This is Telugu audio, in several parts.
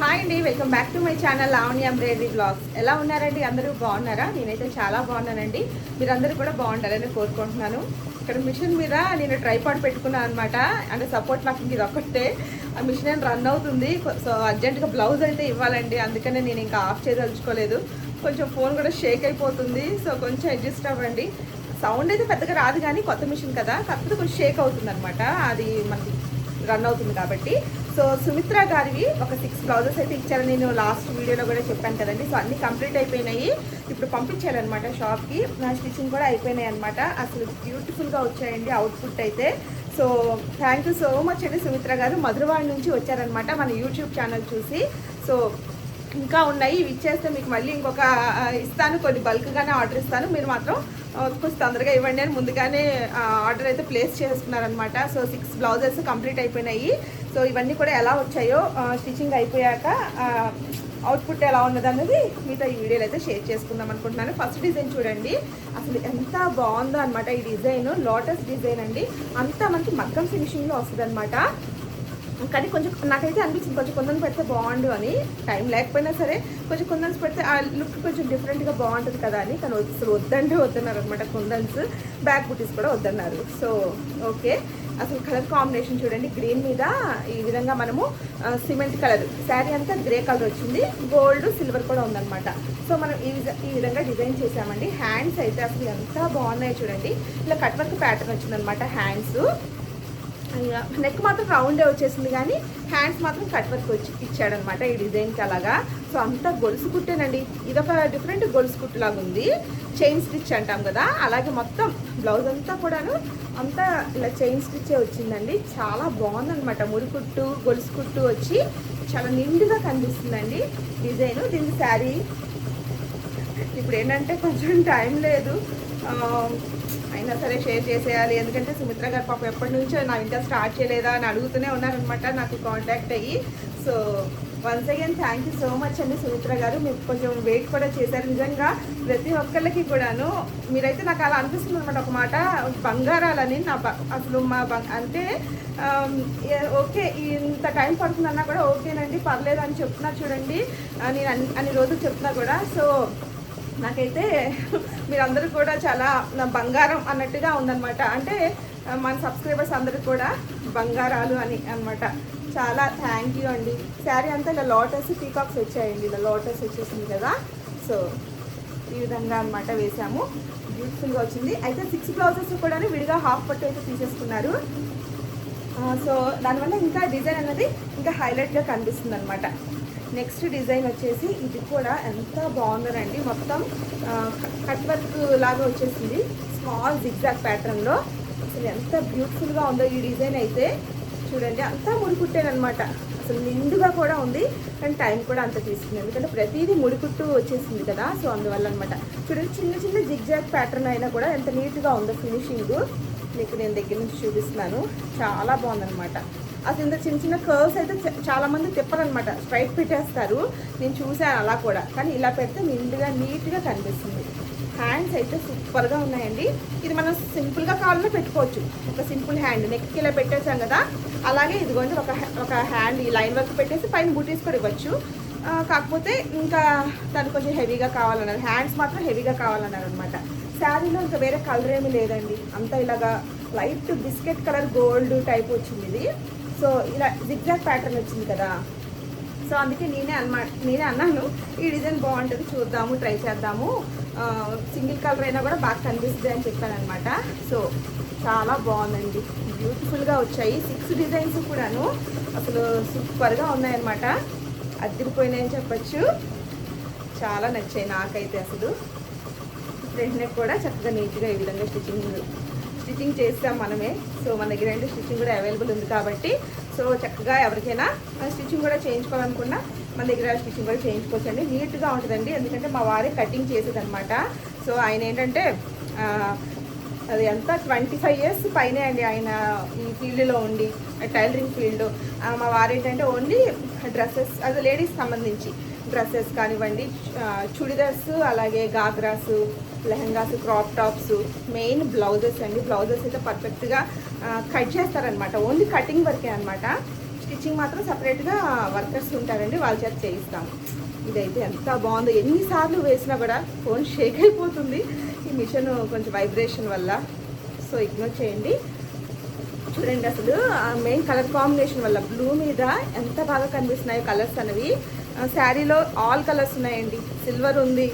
హాయ్ అండి, welcome back to my channel Lavanya embroidery blogs. ఎలా ఉన్నారండి? అందరూ బాగున్నారా? నేనైతే చాలా బాగున్నానండి. మీరందరూ కూడా బాగుండాలని కోరుకుంటున్నాను. ఇక్కడ మిషన్ మీద నేను ట్రైపాడ్ పెట్టుకున్నాను అనమాట. అంటే సపోర్ట్ నాకు ఇది ఒక్కటే. ఆ మిషన్ ఏం రన్ అవుతుంది. సో అర్జెంటుగా బ్లౌజ్ అయితే ఇవ్వాలండి. అందుకనే నేను ఇంకా ఆఫ్ చేయదలుచుకోలేదు. కొంచెం ఫోన్ కూడా షేక్ అయిపోతుంది. సో కొంచెం అడ్జస్ట్ అవ్వండి. సౌండ్ అయితే పెద్దగా రాదు, కానీ కొత్త మిషన్ కదా, కాకపోతే కొంచెం షేక్ అవుతుంది అనమాట. అది మనకి రన్ అవుతుంది కాబట్టి. సో సుమిత్ర గారివి ఒక 6 బ్లౌజెస్ అయితే ఇచ్చారని నేను లాస్ట్ వీడియోలో కూడా చెప్పాను కదండి. సో అన్నీ కంప్లీట్ అయిపోయినాయి. ఇప్పుడు పంపించారనమాట షాప్కి. నా స్టిచ్చింగ్ కూడా అయిపోయినాయి అనమాట. అసలు బ్యూటిఫుల్గా వచ్చాయండి అవుట్పుట్ అయితే. So thank you so much అండి సుమిత్ర గారు. మధురవాడ నుంచి వచ్చారనమాట మన యూట్యూబ్ ఛానల్ చూసి. సో ఇంకా ఉన్నాయి, ఇవి ఇచ్చేస్తే మీకు మళ్ళీ ఇంకొక ఇస్తాను, కొన్ని బల్క్గానే ఆర్డర్ ఇస్తాను. మీరు మాత్రం కొంచెం తొందరగా ఇవ్వండి అని ముందుగానే ఆర్డర్ అయితే ప్లేస్ చేసుకున్నారనమాట. సో 6 బ్లౌజెస్ కంప్లీట్ అయిపోయినాయి. సో ఇవన్నీ కూడా ఎలా వచ్చాయో స్టిచ్చింగ్ అయిపోయాక అవుట్పుట్ ఎలా ఉన్నది అన్నది మీతో ఈ వీడియోలో అయితే షేర్ చేసుకుందాం అనుకుంటున్నాను. ఫస్ట్ డిజైన్ చూడండి, అసలు ఎంత బాగుందో అనమాట. ఈ డిజైన్ లోటస్ డిజైన్ అండి. అంతా మనకి మగ్గం ఫినిషింగ్లో వస్తుంది అనమాట. కానీ కొంచెం నాకైతే అనిపించింది కొంచెం కుందన్స్ పెడితే బాగుండు అని. టైం లేకపోయినా సరే కొంచెం కుందన్స్ పెడితే ఆ లుక్ కొంచెం డిఫరెంట్గా బాగుంటుంది కదా అని. కానీ అసలు వద్దంటే వద్దన్నారు అనమాట. కుందన్స్ బ్యాక్ బుటీస్ కూడా వద్దన్నారు. సో ఓకే, అసలు కలర్ కాంబినేషన్ చూడండి. గ్రీన్ మీద ఈ విధంగా మనము సిమెంట్ కలర్, శారీ అంతా గ్రే కలర్ వచ్చింది, గోల్డ్ సిల్వర్ కూడా ఉందన్నమాట. సో మనం ఈ విధంగా డిజైన్ చేసామండి. హ్యాండ్స్ అయితే అసలు ఎంత బాగున్నాయో చూడండి. ఇలా కట్ వర్క్ ప్యాటర్న్ వచ్చిందనమాట హ్యాండ్స్. నెక్ మాత్రం రౌండే వచ్చేసింది, కానీ హ్యాండ్స్ మాత్రం కట్ వర్క్ వచ్చి ఇచ్చాడనమాట ఈ డిజైన్కి అలాగా. సో అంతా గొలుసు కుట్టేనండి. ఇదొక డిఫరెంట్ గొలుసు కుట్టు లాగా ఉంది. చైన్ స్టిచ్ అంటాం కదా, అలాగే మొత్తం బ్లౌజ్ అంతా కూడాను అంతా ఇలా చైన్ స్టిచ్చే వచ్చిందండి. చాలా బాగుందనమాట. ముడికుట్టు గొలుసు కుట్టు వచ్చి చాలా నిండుగా కనిపిస్తుందండి డిజైన్. దీనికి శారీ ఇప్పుడు ఏంటంటే కొంచెం టైం లేదు, అయినా సరే షేర్ చేసేయాలి. ఎందుకంటే సుమిత్ర గారు పాపం ఎప్పటి నుంచో నా ఇంకా స్టార్ట్ చేయలేదా అని అడుగుతూనే ఉన్నారనమాట నాకు కాంటాక్ట్ అయ్యి. So once again thank you so much అండి సుమిత్ర గారు. మీరు కొంచెం వెయిట్ కూడా చేశారు. నిజంగా ప్రతి ఒక్కళ్ళకి కూడాను మీరైతే నాకు అలా అనిపిస్తుంది అనమాట. ఒక మాట బంగారాలని నా అసలు మా అంటే ఓకే ఇంత టైం పడుతుందన్నా కూడా ఓకేనండి పర్లేదు అని చెప్తున్నా చూడండి. నేను అన్ని రోజులు చెప్తున్నా కూడా. సో నాకైతే మీరందరూ కూడా చాలా బంగారం అన్నట్టుగా ఉందన్నమాట. అంటే మన సబ్స్క్రైబర్స్ అందరూ కూడా బంగారాలు అని అనమాట. చాలా థ్యాంక్ యూ అండి. శారీ అంతా ఇలా లోటస్ పీకాక్స్ వచ్చాయండి. ఇలా లోటస్ వచ్చేసింది కదా. సో ఈ విధంగా అనమాట వేసాము. బ్యూటిఫుల్గా వచ్చింది. అయితే 6 బ్లౌజెస్ కూడా విడిగా హాఫ్ పట్టు అయితే తీసేసుకున్నారు. సో దానివల్ల ఇంకా డిజైన్ అనేది ఇంకా హైలైట్గా కనిపిస్తుంది అనమాట. నెక్స్ట్ డిజైన్ వచ్చేసి ఇది కూడా ఎంత బాగుందనండి. మొత్తం కట్ వర్క్ లాగా వచ్చేసింది స్మాల్ జిగ్జాగ్ ప్యాటర్న్లో. అసలు ఎంత బ్యూటిఫుల్గా ఉందో ఈ డిజైన్ అయితే చూడండి. అంతా ముడికుట్టేనమాట. అసలు నిండుగా కూడా ఉంది, కానీ టైం కూడా అంత తీసుకుంది, ఎందుకంటే ప్రతిదీ ముడికుట్టు వచ్చేసింది కదా. సో అందువల్ల అనమాట. చూడండి చిన్న చిన్న జిగ్జాగ్ ప్యాటర్న్ అయినా కూడా ఎంత నీట్గా ఉందో ఫినిషింగ్. మీకు నేను దగ్గర నుంచి చూపిస్తున్నాను. చాలా బాగుందనమాట. అసలు ఇంత చిన్న చిన్న కర్వ్స్ అయితే చాలామంది తిప్పరనమాట, స్ట్రైట్ పెట్టేస్తారు. నేను చూసాను అలా కూడా, కానీ ఇలా పెడితే నిండుగా నీట్గా కనిపిస్తుంది. హ్యాండ్స్ అయితే సూపర్గా ఉన్నాయండి. ఇది మనం సింపుల్గా కావాలన్నా పెట్టుకోవచ్చు. ఒక సింపుల్ హ్యాండ్ నెక్కి ఇలా పెట్టేసాం కదా, అలాగే ఇదిగోండి ఒక హ్యాండ్ ఈ లైన్ వర్క్ పెట్టేసి పైన బూటీస్ కూడా ఇవ్వచ్చు. కాకపోతే ఇంకా దానికి కొంచెం హెవీగా కావాలన్నారు. హ్యాండ్స్ మాత్రం హెవీగా కావాలన్నారు అనమాట. శారీలో ఇంకా వేరే కలర్ ఏమీ లేదండి. అంతా ఇలాగా light biscuit colour gold type వచ్చింది ఇది. సో ఇలా జిగ్జాగ్ ప్యాటర్న్ వచ్చింది కదా. సో అందుకే నేనే అన్నాను ఈ డిజైన్ బాగుంటుంది, చూద్దాము, ట్రై చేద్దాము, సింగిల్ కలర్ అయినా కూడా బాగా కనిపిస్తుంది అని చెప్పాను అనమాట. సో చాలా బాగుందండి, బ్యూటిఫుల్గా వచ్చాయి. 6 డిజైన్స్ కూడాను అసలు సూపర్గా ఉన్నాయన్నమాట. అద్దరిపోయినాయని చెప్పచ్చు. చాలా నచ్చాయి నాకైతే. అసలు ఫ్రంట్ నెక్ కూడా చక్కగా నీట్గా ఈ విధంగా స్టిచ్చింగ్ చేస్తాం మనమే. సో మన దగ్గర అంటే స్టిచ్చింగ్ కూడా అవైలబుల్ ఉంది కాబట్టి సో చక్కగా ఎవరికైనా స్టిచ్చింగ్ కూడా చేయించుకోవాలనుకున్నా మన దగ్గర స్టిచ్చింగ్ కూడా చేయించుకోవచ్చండి. నీట్గా ఉంటుందండి. ఎందుకంటే మా వారే కటింగ్ చేసేదనమాట. సో ఆయన ఏంటంటే అది ఎంత 25 years పైనే అండి ఆయన ఈ ఫీల్డ్లో ఉండి, టైలరింగ్ ఫీల్డ్. మా వారు ఏంటంటే ఓన్లీ డ్రెస్సెస్, అది లేడీస్ సంబంధించి డ్రెస్సెస్ కానివ్వండి, చుడిదార్స్, అలాగే ghagras, lehengas, crop tops, main blouses అండి. బ్లౌజెస్ అయితే పర్ఫెక్ట్గా కట్ చేస్తారనమాట. ఓన్లీ కటింగ్ వరకే అనమాట. స్టిచ్చింగ్ మాత్రం సపరేట్గా వర్కర్స్ ఉంటారండి, వాళ్ళ చేత చేయిస్తాము. ఇదైతే ఎంత బాగుందో, ఎన్నిసార్లు వేసినా కూడా ఫోన్ షేక్ అయిపోతుంది ఈ మిషన్ కొంచెం వైబ్రేషన్ వల్ల. సో ఇగ్నోర్ చేయండి. చూడండి అసలు మెయిన్ కలర్ కాంబినేషన్ వల్ల బ్లూ మీద ఎంత బాగా కనిపిస్తున్నాయి కలర్స్ అనేవి. శారీలో ఆల్ కలర్స్ ఉన్నాయండి. సిల్వర్ ఉంది,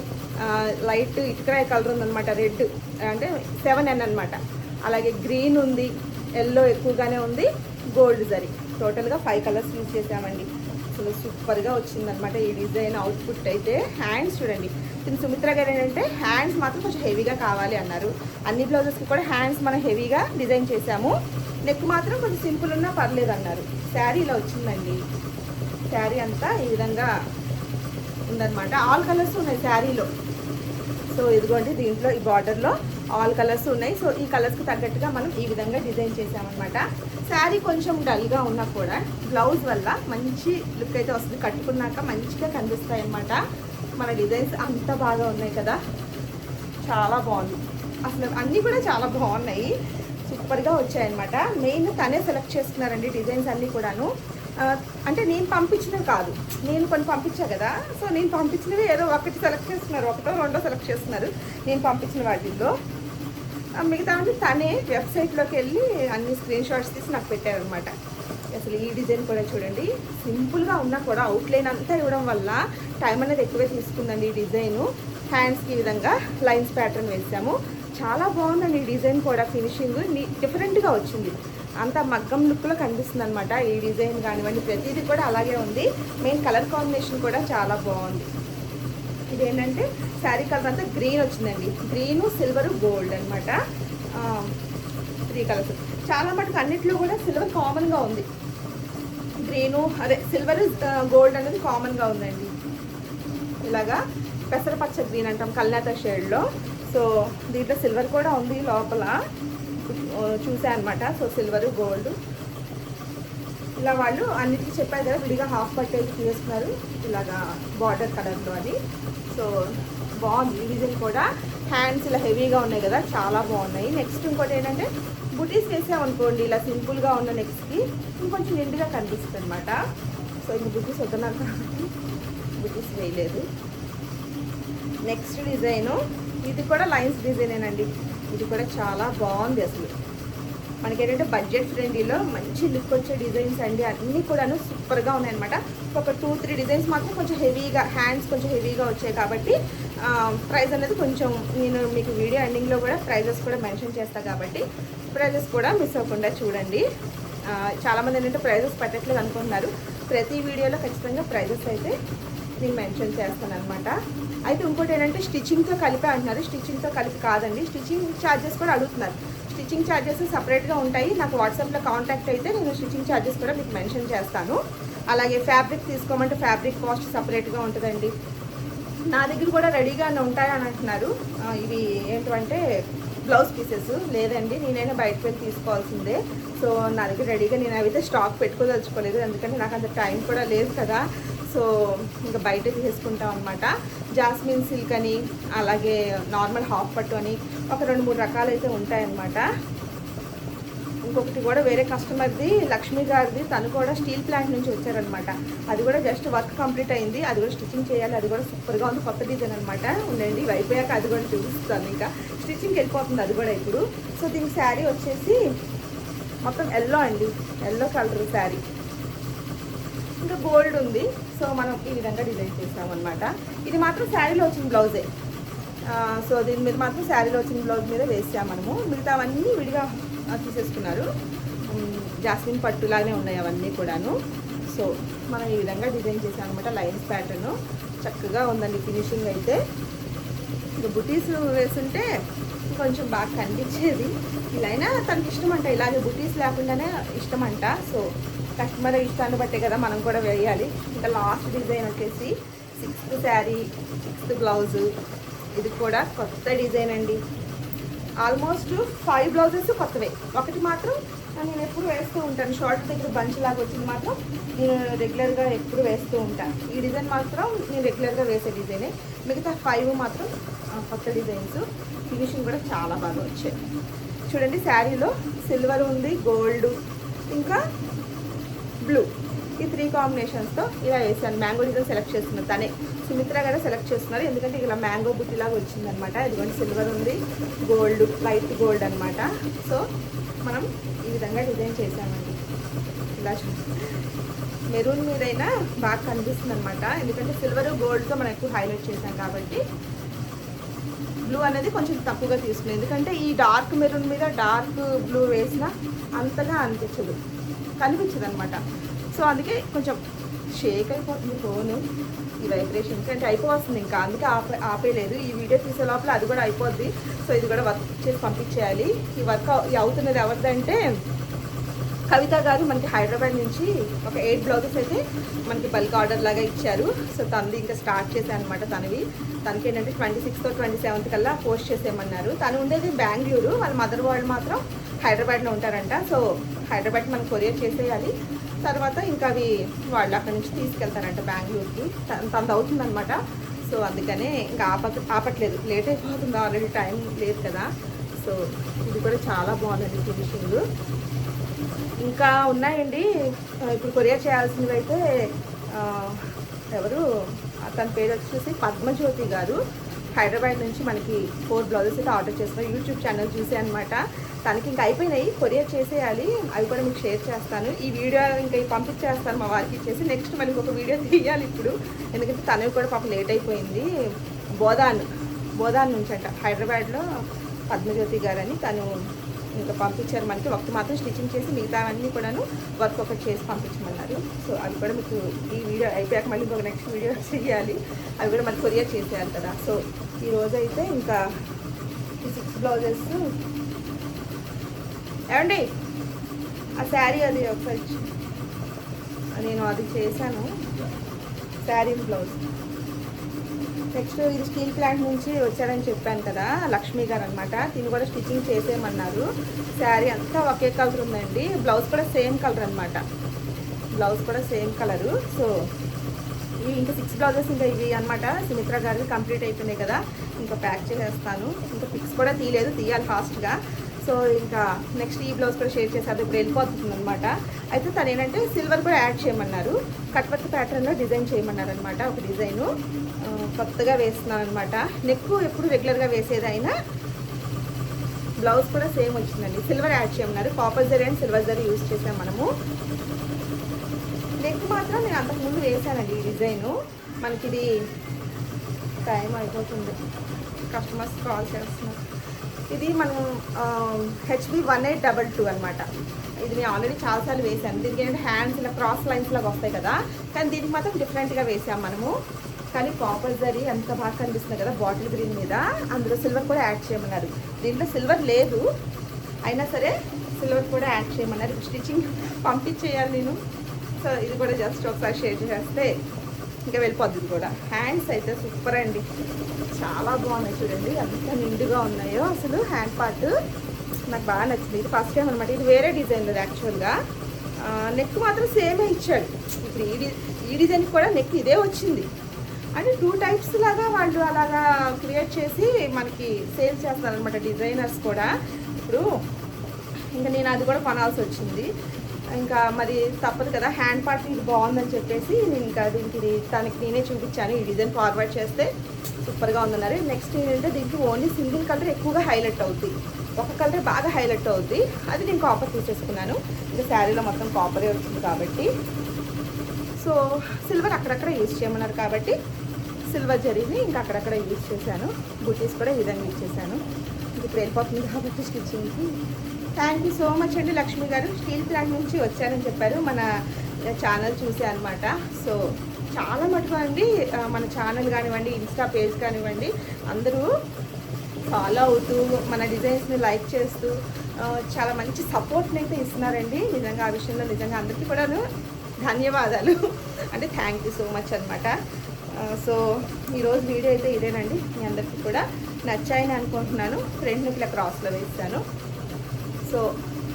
లైట్ ఇటుకరాయి కలర్ ఉందన్నమాట, రెడ్ అంటే 7N అనమాట. అలాగే గ్రీన్ ఉంది, ఎల్లో ఎక్కువగానే ఉంది, గోల్డ్ జరీ. టోటల్గా 5 కలర్స్ యూజ్ చేసామండి. అసలు సూపర్గా వచ్చిందనమాట ఈ డిజైన్ అవుట్పుట్ అయితే. హ్యాండ్స్ చూడండి, దీని సుమిత్ర గారు ఏంటంటే హ్యాండ్స్ మాత్రం కొంచెం హెవీగా కావాలి అన్నారు. అన్ని బ్లౌజెస్కి కూడా హ్యాండ్స్ మనం హెవీగా డిజైన్ చేసాము. నెక్ మాత్రం కొంచెం సింపుల్ ఉన్నా పర్లేదు అన్నారు. శారీ ఇలా వచ్చిందండి. శారీ అంతా ఈ విధంగా ఉందన్నమాట. ఆల్ కలర్స్ ఉన్నాయి శారీలో. సో ఇదిగోండి, దీంట్లో ఈ బార్డర్లో ఆల్ కలర్స్ ఉన్నాయి. సో ఈ కలర్స్కి తగ్గట్టుగా మనం ఈ విధంగా డిజైన్ చేసామన్నమాట. శారీ కొంచెం డల్గా ఉన్నా కూడా బ్లౌజ్ వల్ల మంచి లుక్ అయితే వస్తుంది. కట్టుకున్నాక మంచిగా కనిపిస్తాయి అన్నమాట. మన డిజైన్స్ అంత బాగా ఉన్నాయి కదా, చాలా బాగుంది. అసలు అన్నీ కూడా చాలా బాగున్నాయి, సూపర్గా వచ్చాయన్నమాట. మెయిన్ తనే సెలెక్ట్ చేసుకున్నారండి డిజైన్స్ అన్నీ కూడాను. అంటే నేను పంపించినవి కాదు, నేను కొన్ని పంపించా కదా, సో నేను పంపించినవి ఏదో ఒకటి సెలెక్ట్ చేస్తున్నారు, ఒకటో రెండో సెలెక్ట్ చేస్తున్నారు నేను పంపించిన వాటిల్లో. మిగతా తనే వెబ్సైట్లోకి వెళ్ళి అన్ని స్క్రీన్ షాట్స్ తీసి నాకు పెట్టారనమాట. అసలు ఈ డిజైన్ కూడా చూడండి, సింపుల్గా ఉన్నా కూడా అవుట్లైన్ అంతా ఇవ్వడం వల్ల టైం అనేది ఎక్కువే తీసుకుందండి ఈ డిజైను. హ్యాండ్స్కి ఈ విధంగా లైన్స్ ప్యాటర్న్ వేసాము. చాలా బాగుందండి ఈ డిజైన్ కూడా. ఫినిషింగ్ డిఫరెంట్గా వచ్చింది, అంత మగ్గం లుక్లో కనిపిస్తుంది అనమాట. ఈ డిజైన్ కానివ్వండి ప్రతిదీ కూడా అలాగే ఉంది. మెయిన్ కలర్ కాంబినేషన్ కూడా చాలా బాగుంది. ఇదేంటంటే శారీ కలర్ అంతా గ్రీన్ వచ్చిందండి. గ్రీను, సిల్వరు, గోల్డ్ అనమాట. 3 కలర్స్. చాలా మటుకు అన్నిట్లో కూడా సిల్వర్ కామన్గా ఉంది. గ్రీను అదే సిల్వర్ గోల్డ్ అనేది కామన్గా ఉందండి. ఇలాగా పెసరపచ్చ గ్రీన్ అంటాం కల్నేత షేడ్లో. సో దీంట్లో సిల్వర్ కూడా ఉంది లోపల, చూసా అనమాట. సో సిల్వర్, గోల్డ్ ఇలా వాళ్ళు అన్నిటికీ చెప్పారు కదా, విడిగా హాఫ్ పట్టు అయితే తీసుకున్నారు ఇలాగా బార్డర్ కలర్లో అది. సో బాగుంది ఈ డిజైన్ కూడా. హ్యాండ్స్ ఇలా హెవీగా ఉన్నాయి కదా, చాలా బాగున్నాయి. నెక్స్ట్ ఇంకోటి ఏంటంటే బుటీస్ వేసామనుకోండి, ఇలా సింపుల్గా ఉన్న నెక్స్ట్కి ఇంకొంచెం నిండుగా కనిపిస్తుంది అనమాట. సో ఇంక బుటీస్ వద్దన్నారు కాబట్టి బుటీస్ వేయలేదు. నెక్స్ట్ డిజైను ఇది కూడా లైన్స్ డిజైనేనండి. ఇది కూడా చాలా బాగుంది. అసలు మనకేంటంటే బడ్జెట్ ఫ్రెండ్లీలో మంచి లుక్ వచ్చే డిజైన్స్ అండి. అన్నీ కూడాను సూపర్గా ఉన్నాయన్నమాట. ఒక 2-3 డిజైన్స్ మాత్రం కొంచెం హెవీగా, హ్యాండ్స్ కొంచెం హెవీగా వచ్చాయి కాబట్టి ప్రైస్ అనేది కొంచెం, నేను మీకు వీడియో ఎండింగ్లో కూడా ప్రైజెస్ కూడా మెన్షన్ చేస్తాను కాబట్టి ప్రైజెస్ కూడా మిస్ అవ్వకుండా చూడండి. చాలామంది ఏంటంటే ప్రైజెస్ పెట్టట్లేదు అనుకుంటున్నారు. ప్రతి వీడియోలో ఖచ్చితంగా ప్రైజెస్ అయితే నేను మెన్షన్ చేస్తాను అనమాట. అయితే ఇంకోటి ఏంటంటే స్టిచ్చింగ్తో కలిపి అంటున్నారు. స్టిచ్చింగ్తో కలిపి కాదండి, స్టిచ్చింగ్ ఛార్జెస్ కూడా అడుగుతున్నారు. స్టిచ్చింగ్ ఛార్జెస్ సపరేట్గా ఉంటాయి. నాకు వాట్సాప్లో కాంటాక్ట్ అయితే నేను స్టిచ్చింగ్ ఛార్జెస్ కూడా మీకు మెన్షన్ చేస్తాను. అలాగే ఫ్యాబ్రిక్ తీసుకోమంటే ఫ్యాబ్రిక్ కాస్ట్ సపరేట్గా ఉంటుందండి. నా దగ్గర కూడా రెడీగానే ఉంటాయని అంటున్నారు. ఇవి ఏంటంటే బ్లౌజ్ పీసెస్. లేదండి, నేనైనా బయటకు వెళ్ళి తీసుకోవాల్సిందే. సో నా దగ్గర రెడీగా నేను అయితే స్టాక్ పెట్టుకోదలుచుకోలేదు, ఎందుకంటే నాకు అంత టైం కూడా లేదు కదా. సో ఇంకా బయట తీసుకుంటాం అనమాట. జాస్మిన్ సిల్క్ అని, అలాగే నార్మల్ హాఫ్ పట్టు అని ఒక 2-3 రకాలు అయితే ఉంటాయన్నమాట. ఇంకొకటి కూడా వేరే కస్టమర్ది, లక్ష్మి గారిది, తను కూడా స్టీల్ ప్లాంట్ నుంచి వచ్చారనమాట. అది కూడా జస్ట్ వర్క్ కంప్లీట్ అయింది, అది కూడా స్టిచ్చింగ్ చేయాలి. అది కూడా సూపర్గా ఉంది, కొత్త డిజైన్ అనమాట. ఉండండి అయిపోయాక అది కూడా చూపిస్తాను. ఇంకా స్టిచ్చింగ్కి వెళ్ళిపోతుంది అది కూడా ఇప్పుడు. సో దీనికి శారీ వచ్చేసి మొత్తం ఎల్లో అండి, ఎల్లో కలర్ శారీ, ఇంకా గోల్డ్ ఉంది. సో మనం ఈ విధంగా డిజైన్ చేసామన్నమాట. ఇది మాత్రం శారీలో వచ్చిన బ్లౌజే. సో దీని మీద మాత్రం శారీలో వచ్చిన బ్లౌజ్ మీద వేసాం మనము. మిగతా అవన్నీ విడిగా తీసేసుకున్నారు. జాస్మిన్ పట్టులానే ఉన్నాయి అవన్నీ కూడాను. సో మనం ఈ విధంగా డిజైన్ చేసాం అనమాట. లైన్స్ ప్యాటర్న్ చక్కగా ఉందండి ఫినిషింగ్ అయితే. ఇంకా బుటీస్ వేస్తుంటే కొంచెం బాగా కనిపించేది. ఇలా అయినా తనకి ఇష్టం అంట, ఇలాగే బుటీస్ లేకుండానే ఇష్టం అంట. సో కస్టమర్ ఇష్టాన్ని బట్టే కదా మనం కూడా వేయాలి. ఇంకా లాస్ట్ డిజైన్ వచ్చేసి 6th శారీ, 6th బ్లౌజు. ఇది కూడా కొత్త డిజైన్ అండి. ఆల్మోస్ట్ 5 బ్లౌజెస్ కొత్తవే. ఒకటి మాత్రం నేను ఎప్పుడు వేస్తూ ఉంటాను, షార్ట్ దగ్గర బంచ్ లాగా వచ్చింది మాత్రం నేను రెగ్యులర్గా ఎప్పుడు వేస్తూ ఉంటాను. ఈ డిజైన్ మాత్రం నేను రెగ్యులర్గా వేసే డిజైనే. మిగతా 5 మాత్రం కొత్త డిజైన్స్. ఫినిషింగ్ కూడా చాలా బాగా వచ్చాయి. చూడండి శారీలో సిల్వర్ ఉంది, గోల్డ్, ఇంకా బ్లూ ఈ 3 కాంబినేషన్స్తో ఇలా వేసాను. మ్యాంగో డిజైన్ సెలెక్ట్ చేస్తున్నారు, తనే సుమిత్ర గారు సెలెక్ట్ చేస్తున్నారు. ఎందుకంటే ఇలా మ్యాంగో బుట్టిలాగా వచ్చిందనమాట. ఇదిగోండి సిల్వర్ ఉంది, గోల్డ్, లైట్ గోల్డ్ అనమాట. సో మనం ఈ విధంగా డిజైన్ చేసామండి. ఇలా మెరూన్ మీదైనా బాగా కనిపిస్తుంది అనమాట. ఎందుకంటే సిల్వర్ గోల్డ్తో మనం ఎక్కువ హైలైట్ చేసాం కాబట్టి బ్లూ అనేది కొంచెం తక్కువగా తీసుకున్నాం. ఎందుకంటే ఈ డార్క్ మెరూన్ మీద డార్క్ బ్లూ వేసినా అంతగా కనిపించదు అనమాట. సో అందుకే కొంచెం షేక్ అయిపోతుంది ఫోను ఈ వైబ్రేషన్కి, అంటే అయిపోతుంది ఇంకా. అందుకే ఆపేయలేదు. ఈ వీడియో తీసే లోపల అది కూడా అయిపోద్ది. సో ఇది కూడా వర్క్ చేసి పంపించేయాలి. ఈ వర్క్ అవుతున్నది ఎవరిదంటే కవిత గారు మనకి హైదరాబాద్ నుంచి ఒక 8 బ్లౌజెస్ అయితే మనకి బల్క్ ఆర్డర్ లాగా ఇచ్చారు. సో తనది ఇంకా స్టార్ట్ చేశాను అనమాట. తనకి ఏంటంటే 26th 27th కల్లా పోస్ట్ చేసేయమన్నారు. తను ఉండేది బెంగళూరు, వాళ్ళ మదర్ వాళ్ళు మాత్రం హైదరాబాద్లో ఉంటారంట. సో హైదరాబాద్కి మనం కొరియర్ చేసేయాలి. తర్వాత ఇంకా అవి వాళ్ళు అక్కడి నుంచి తీసుకెళ్తారంట బెంగళూరుకి. తనది అవుతుందన్నమాట. సో అందుకనే ఇంకా ఆపట్లేదు, లేట్ అయిపోతుంది, ఆల్రెడీ టైం లేదు కదా. సో ఇది కూడా చాలా బాగుంది ఫినిషింగ్. ఇంకా ఉన్నాయండి ఇప్పుడు కొరియర్ చేయాల్సినవి అయితే. ఎవరు తన పేరు వచ్చేసి పద్మజ్యోతి గారు, హైదరాబాద్ నుంచి మనకి 4 బ్లౌజెస్ అయితే ఆర్డర్ చేస్తున్నారు. యూట్యూబ్ ఛానల్ చూసే అనమాట. తనకి ఇంకా అయిపోయినాయి, కొరియర్ చేసేయాలి. అవి కూడా మీకు షేర్ చేస్తాను. ఈ వీడియో ఇంకా పంపించేస్తాను మా వారికి ఇచ్చేసి. నెక్స్ట్ మనకి ఒక వీడియో తీయాలి ఇప్పుడు, ఎందుకంటే తనవి కూడా పాపం లేట్ అయిపోయింది. బోధాన్ నుంచి అంట, హైదరాబాద్లో పద్మజ్యోతి గారు అని తను ఇంకా పంపించారు మనకి. ఒకటి మాత్రం స్టిచ్చింగ్ చేసి మిగతావన్నీ కూడాను వర్క్ ఒకటి చేసి పంపించమన్నారు. సో అవి కూడా మీకు ఈ వీడియో అయిపోయాక మళ్ళీ ఇంకొక నెక్స్ట్ వీడియో చేయాలి. అవి కూడా మనకి కొరియర్ చేసేయాలి కదా. సో ఈరోజు అయితే ఇంకా ఈ 6 బ్లౌజెస్ ఏమండి ఆ శారీ అది ఒకసారి నేను అది చేశాను, శారీ బ్లౌజ్. నెక్స్ట్ ఇది స్టీల్ ప్లాంట్ నుంచి వచ్చారని చెప్పాను కదా, లక్ష్మి గారు అనమాట. తిని కూడా స్టిచ్చింగ్ చేసేయమన్నారు. శారీ అంతా ఒకే కలర్ ఉందండి. బ్లౌజ్ కూడా సేమ్ కలర్ అనమాట. బ్లౌజ్ కూడా సేమ్ కలరు. సో ఇవి ఇంకా 6 బ్లౌజెస్ ఇంకా ఇవి అనమాట. సుమిత్ర గారికి కంప్లీట్ అయిపోయినాయి కదా, ఇంకా ప్యాక్ చేసేస్తాను. ఇంకా పిక్స్ కూడా తీయాలి ఫాస్ట్గా. సో ఇంకా నెక్స్ట్ ఈ బ్లౌజ్ కూడా షేర్ చేశారు, ఇప్పుడు వెళ్ళిపోతుంది అనమాట. అయితే తను ఏంటంటే సిల్వర్ కూడా యాడ్ చేయమన్నారు. కట్ వర్క్ ప్యాటర్న్లో డిజైన్ చేయమన్నారు అనమాట. ఒక డిజైను కొత్తగా వేస్తున్నాను అనమాట. నెక్ ఎప్పుడు రెగ్యులర్గా వేసేదైనా బ్లౌజ్ కూడా సేమ్ వచ్చిందండి. సిల్వర్ యాడ్ చేయమన్నారు. Copper zari and silver zari use చేసాం మనము. నెక్ మాత్రం నేను అంతకుముందు వేసానండి ఈ డిజైను. మనకి ఇది టైం అయిపోతుంది, కస్టమర్స్ కాల్ చేస్తున్నారు. ఇది మనం HB 1822 అనమాట. ఇది నేను ఆల్రెడీ చాలాసార్లు వేసాను. దీనికి ఏంటంటే హ్యాండ్స్ ఇలా క్రాస్ లైన్స్ లాగా వస్తాయి కదా, కానీ దీనికి మాత్రం డిఫరెంట్గా వేసాం మనము. కానీ కాపర్ జరీ ఎంత బాగా కనిపిస్తుంది కదా బాటిల్ గ్రీన్ మీద. అందులో సిల్వర్ కూడా యాడ్ చేయమన్నారు. దీంట్లో సిల్వర్ లేదు, అయినా సరే సిల్వర్ కూడా యాడ్ చేయమన్నారు. స్టిచ్చింగ్ పంపించేయాలి నేను. సో ఇది కూడా జస్ట్ ఒకసారి షేర్ చేస్తే ఇంకా వెళ్ళిపోద్ది కూడా. హ్యాండ్స్ అయితే సూపర్ అండి, చాలా బాగున్నాయి చూడండి, ఎంత నిండుగా ఉన్నాయో అసలు. హ్యాండ్ పార్ట్ నాకు బాగా నచ్చింది. ఇది ఫస్ట్ టైం అనమాట. ఇది వేరే డిజైన్ లేదు యాక్చువల్గా. నెక్ మాత్రం సేమే ఇచ్చాడు. ఇప్పుడు ఈ డిజైన్కి కూడా నెక్ ఇదే వచ్చింది. అంటే 2 టైప్స్ లాగా వాళ్ళు అలాగా క్రియేట్ చేసి మనకి సేల్ చేస్తారనమాట డిజైనర్స్ కూడా. ఇప్పుడు ఇంకా నేను అది కూడా కొనాల్సి వచ్చింది. ఇంకా మరి తప్పదు కదా, హ్యాండ్ పార్ట్ ఇది బాగుందని చెప్పేసి నేను ఇంకా దీనికి తనకి నేనే చూపించాను. ఈ డిజైన్ ఫార్వర్డ్ చేస్తే సూపర్గా ఉందన్నారు. నెక్స్ట్ ఏంటంటే దీనికి ఓన్లీ సింగిల్ కలర్ ఎక్కువగా హైలైట్ అవుతుంది, ఒక కలర్ బాగా హైలైట్ అవుతుంది. అది నేను కాపర్ తీసేసుకున్నాను. ఇంకా శారీలో మొత్తం కాపరే వచ్చింది కాబట్టి. సో సిల్వర్ అక్కడక్కడ యూజ్ చేయమన్నారు కాబట్టి సిల్వర్ జరీని ఇంకా అక్కడక్కడ యూజ్ చేశాను. బుటీస్ కూడా ఈ విధంగా యూజ్ చేశాను. ఇప్పుడు వెళ్ళిపోతుంది కాబట్టి స్టిచ్చింగ్కి. థ్యాంక్ యూ సో మచ్ అండి లక్ష్మి గారు. స్టీల్ ప్లాంట్ నుంచి వచ్చారని చెప్పారు, మన ఛానల్ చూసే అనమాట. సో చాలా మటుకు అండి మన ఛానల్ కానివ్వండి, ఇన్స్టా పేజ్ కానివ్వండి, అందరూ ఫాలో అవుతూ మన డిజైన్స్ని లైక్ చేస్తూ చాలా మంచి సపోర్ట్ని అయితే ఇస్తున్నారండి. నిజంగా ఆ విషయంలో నిజంగా అందరికీ కూడా ధన్యవాదాలు. అంటే థ్యాంక్ యూ సో మచ్ అనమాట. సో ఈరోజు వీడియో అయితే ఇదేనండి. మీ అందరికీ కూడా నచ్చాయని అనుకుంటున్నాను. ఫ్రంట్ నెక్ ఇలా క్రాస్లో వేస్తాను. సో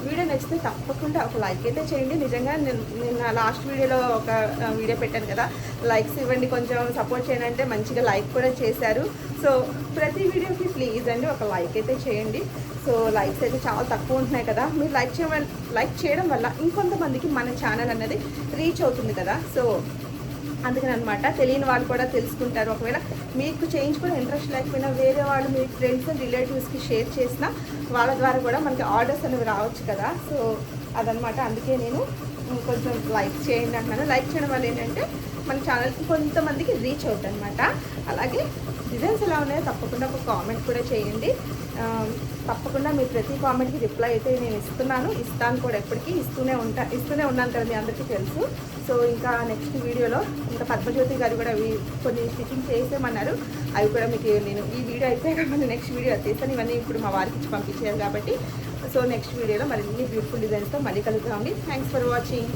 వీడియో నచ్చితే తప్పకుండా ఒక లైక్ అయితే చేయండి. నిజంగా నేను లాస్ట్ వీడియోలో ఒక వీడియో పెట్టాను కదా, లైక్స్ ఇవ్వండి, కొంచెం సపోర్ట్ చేయండి అంటే మంచిగా లైక్ కూడా చేశారు. సో ప్రతి వీడియోకి ప్లీజ్ అండి ఒక లైక్ అయితే చేయండి. సో లైక్స్ అయితే చాలా తక్కువ ఉంటున్నాయి కదా, మీరు లైక్ చేయడం వల్ల ఇంకొంతమందికి మన ఛానల్ అనేది రీచ్ అవుతుంది కదా. సో అందుకని అనమాట, తెలియని వాళ్ళు కూడా తెలుసుకుంటారు. ఒకవేళ మీకు చేయించుకునే ఇంట్రెస్ట్ లేకపోయినా వేరే వాళ్ళు మీ ఫ్రెండ్స్ అండ్ రిలేటివ్స్కి షేర్ చేసినా వాళ్ళ ద్వారా కూడా మనకి ఆర్డర్స్ అనేవి రావచ్చు కదా. సో అదనమాట, అందుకే నేను కొంచెం లైక్ చేయండి అంటున్నాను. లైక్ చేయడం వల్ల ఏంటంటే మన ఛానల్కి కొంతమందికి రీచ్ అవుతుంది అనమాట. అలాగే డిజైన్స్ ఎలా ఉన్నాయో తప్పకుండా ఒక కామెంట్ కూడా చేయండి. తప్పకుండా మీ ప్రతి కామెంట్కి రిప్లై అయితే నేను ఇస్తాను కూడా, ఎప్పటికీ ఇస్తూనే ఉన్నాను కదా, మీ అందరికీ తెలుసు. సో ఇంకా నెక్స్ట్ వీడియోలో ఇంకా పద్మజ్యోతి గారు కూడా కొన్ని స్టిచ్చింగ్ చేసేమన్నారు, అవి కూడా మీకు నేను ఈ వీడియో అయిపోయాక మళ్ళీ నెక్స్ట్ వీడియో చేస్తాను. ఇవన్నీ ఇప్పుడు మా వారికి ఇచ్చి పంపించారు కాబట్టి. సో నెక్స్ట్ వీడియోలో మరిన్ని బ్యూటిఫుల్ డిజైన్స్తో మళ్ళీ కలుగుతామండి. Thanks for watching.